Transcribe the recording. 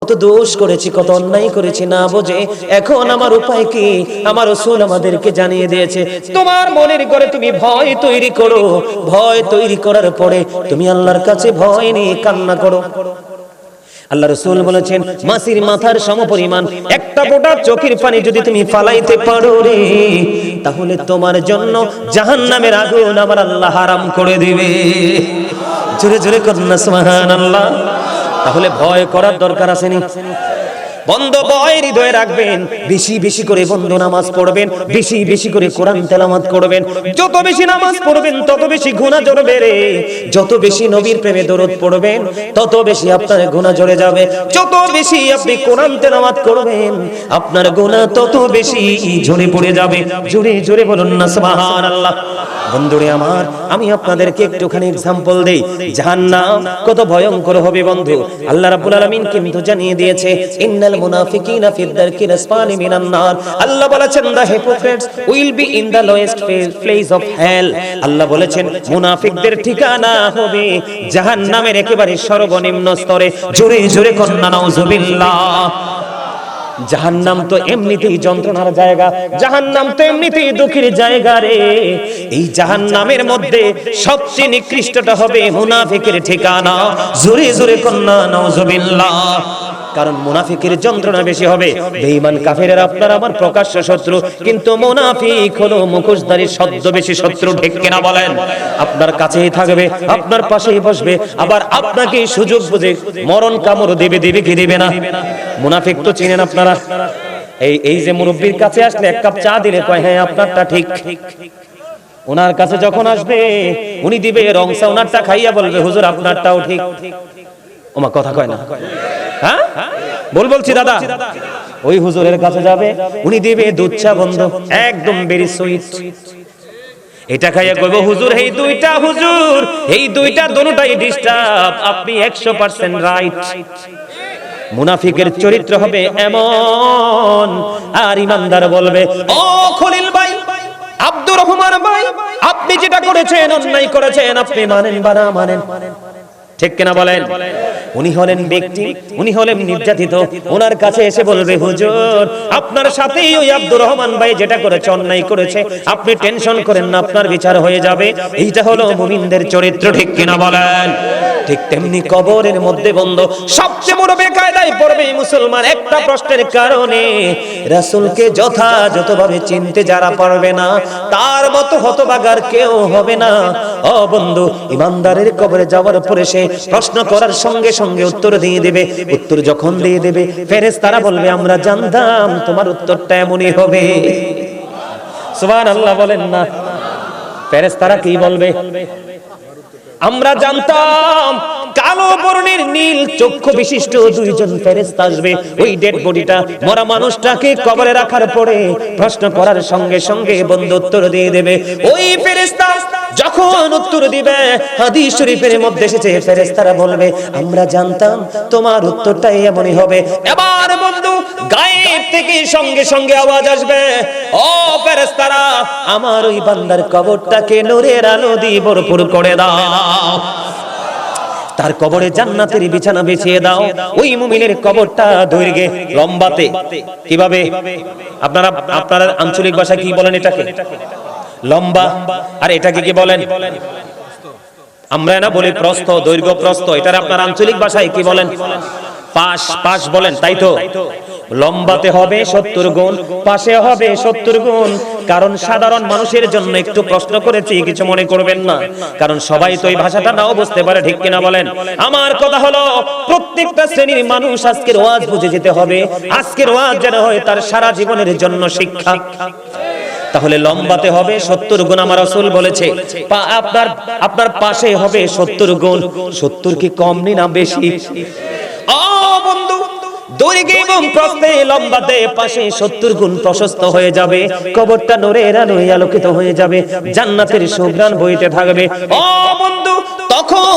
কত দোষ করেছি, কত অন্যায় করেছি না বুঝে। এখন আমার উপায় কি? আমার রাসূল আমাদেরকে জানিয়ে দিয়েছে, তোমার মনের ঘরে তুমি ভয় তৈরি করো, ভয় তৈরি করার পরে তুমি আল্লাহর কাছে ভয় নিয়ে কান্না করো। আল্লাহ রাসূল বলেছেন, মাছির মাথার সমপরিমাণ একটা ফোঁটা চোখের পানি যদি তুমি ফালাইতে পারো রে, তাহলে তোমার জন্য জাহান্নামের আগুন আমার আল্লাহ হারাম করে দিবে। জোরে জোরে করুন সুবহানাল্লাহ। তাহলে ভয় করার দরকার আছে নি? বন্ধ ভয় হৃদয়ে রাখবেন, বেশি বেশি করে বন্ধ নামাজ পড়বেন, বেশি বেশি করে কোরআন তেলাওয়াত করবেন। যত বেশি নামাজ পড়বেন তত বেশি গুনাহ ঝরবে রে। যত বেশি নবীর প্রেমে দরুদ পড়বেন তত বেশি আপনার গুনাহ ঝরে যাবে। যত বেশি আপনি কোরআন তেলাওয়াত করবেন আপনার গুনাহ তত বেশি ঝরে পড়ে যাবে। জোরে জোরে বলুন না সুবহানাল্লাহ। বন্ধুরে আমার, আমি আপনাদেরকে একটুখানি এক্সাম্পল দেই, জাহান্নাম কত ভয়ঙ্কর হবে বন্ধু। আল্লাহ রাব্বুল আলামিন কিন্তু জানিয়ে দিয়েছে, ইন্নাল মুনাফিকিনা ফিদ দারকিল আসফালি মিনান নার। আল্লাহ বলেছেন, the hypocrites will be in the lowest place of hell. Allah বলেছেন মুনাফিকদের ঠিকানা হবে জাহান্নামের একেবারে সর্বনিম্ন স্তরে। জোরে জোরে কন্না নাউজুবিল্লাহ। জাহান্নাম তো এমনিতেই যন্ত্রণার জায়গা, জাহান্নাম তো এমনিতেই দুঃখের জায়গা রে। এই জাহান্নামের মধ্যে সবচেয়ে নিকৃষ্টটা হবে মুনাফিকের ঠিকানা। জোরে জোরে কন্না নাউজুবিল্লাহ। কারণ মুনাফিকের যন্ত্রণা বেশি হবে। বেঈমান কাফেররা আপনার আমার প্রকাশ্য শত্রু, কিন্তু মুনাফিক হলো মুখোশধারী ছদ্মবেশী শত্রু। ঠিক কিনা বলেন? আপনার কাছেই থাকবে, আপনার পাশেই বসবে, আবার আপনাকে সুযোগ বুঝে মরণ কামড় দেবে। দেবে কি দেবে না? মুনাফিক তো চিনেন আপনারা। এই যে মুরব্বির কাছে আসলে এক কাপ চা দিলে কয় হ্যাঁ আপনারটা ঠিক। ওনার কাছে যখন আসবে উনি দিবে রং চা, ওনারটা খাইয়া বলবে হুজুর আপনারটাও ঠিক। ওমা কথা কয় না? হ্যাঁ বলছি দাদা, ওই হুজুরের কাছে যাবে, উনি দিবে দুধ চা বন্ধ, একদম ভেরি সুইট। এটা খাইয়া কইব হুজুর এই দুইটা, হুজুর এই দুইটা দোনোটাই ডিস্টার্ব, আপনি 100% রাইট। মুনাফিকের চরিত্র হবে এমন, আর ইমানদার বলবে, ও খলিল ভাই, আব্দুর রহমান ভাই, আপনি যেটা করেছেন অন্যায় করেছেন, আপনি মানেন বা না মানেন। ঠিক কিনা বলেন? উনি হলেন ব্যক্তি, উনি হলেন নির্যাতিত, ওনার কাছে এসে বলবে হুজুর আপনার সাথেই ওই আব্দুর রহমান ভাই যেটা করেছে অন্যায় করেছে, আপনি টেনশন করেন না, আপনার বিচার হয়ে যাবে। এইটা হলো মুমিনদের চরিত্র। ঠিক কিনা বলেন? ঠিক তেমনি কবরের মধ্যে বন্ধ সবচেয়ে বড় বেকায়দায় পড়বে মুসলমান একটা প্রশ্নের কারণে। রাসূলকে যথাযথভাবে চিনতে যারা পারবে না, তার মতো হতভাগার কেউ হবে না। ও বন্ধু, ইমানদারের কবরে যাওয়ার পরে সে প্রশ্ন করার সঙ্গে সঙ্গে উত্তর দিয়ে দেবে। উত্তর যখন দিয়ে দেবে, ফেরেশতারা বলবে আমরা জানতাম তোমার উত্তরটা এমনই হবে। সুবহানাল্লাহ বলেন না? ফেরেশতারা কি বলবে? আমরা জানতাম। কালো বর্ণের নীল চক্ষু বিশিষ্ট দুইজন ফেরেশতা আসবে, ওই ডেড বডিটা মরা মানুষটাকে কবরে রাখার পরে প্রশ্ন করার সঙ্গে সঙ্গে বন্ধু উত্তর দিয়ে দেবে। ওই ফেরেশতা যখন উত্তর দিবে, হাদিস শরীফের মধ্যে এসেছে ফেরেশতারা বলবে আমরা জানতাম তোমার উত্তরটা এমনই হবে। এবার বন্ধু গায়েব থেকে সঙ্গে সঙ্গে আওয়াজ আসবে, ও ফেরেশতারা আমার ওই বান্দার কবরটাকে নূরের আলো দিয়ে ভরপুর করে দাও, তার কবরে জান্নাতের বিছানা বিছিয়ে দাও। ওই মুমিনের কবরটা দৈর্ঘ্যে লম্বাতে কিভাবে, আপনারা আঞ্চলিক ভাষায় কি বলেন এটাকে? লম্বা। আর এটাকে কি বলেন? আমরা না বলি প্রস্থ, দৈর্ঘ্য প্রস্থ। এটার আপনার আঞ্চলিক ভাষায় কি বলেন? পাশ বলেন, তাই তো? লম্বাতে হবে 70 গুণ, পাশে হবে 70 গুণ। কারণ সাধারণ মানুষের জন্য একটু প্রশ্ন করেছি, কিছু মনে করবেন না, কারণ সবাই তো এই ভাষাটা নাও বুঝতে পারে। ঠিক কিনা বলেন? আমার কথা হলো প্রত্যেকটা শ্রেণীর মানুষ আজকের ওয়াজ বুঝে যেতে হবে। আজকের ওয়াজ যেন হয় তার সারা জীবনের জন্য শিক্ষা। তাহলে লম্বাতে হবে 70 গুণ আমার রাসূল বলেছে, আপনার পাশে হবে 70 গুণ। 70 কি কম না বেশি? ও বন্ধু, দৈর্ঘ্যে এবং প্রস্থে লম্বাতে পাশে 70 গুণ প্রশস্ত হয়ে যাবে, কবরটা নূরের আলোয় আলোকিত হয়ে যাবে, জান্নাতের সুঘ্রাণ বইতে থাকবে। ও বন্ধু, তখন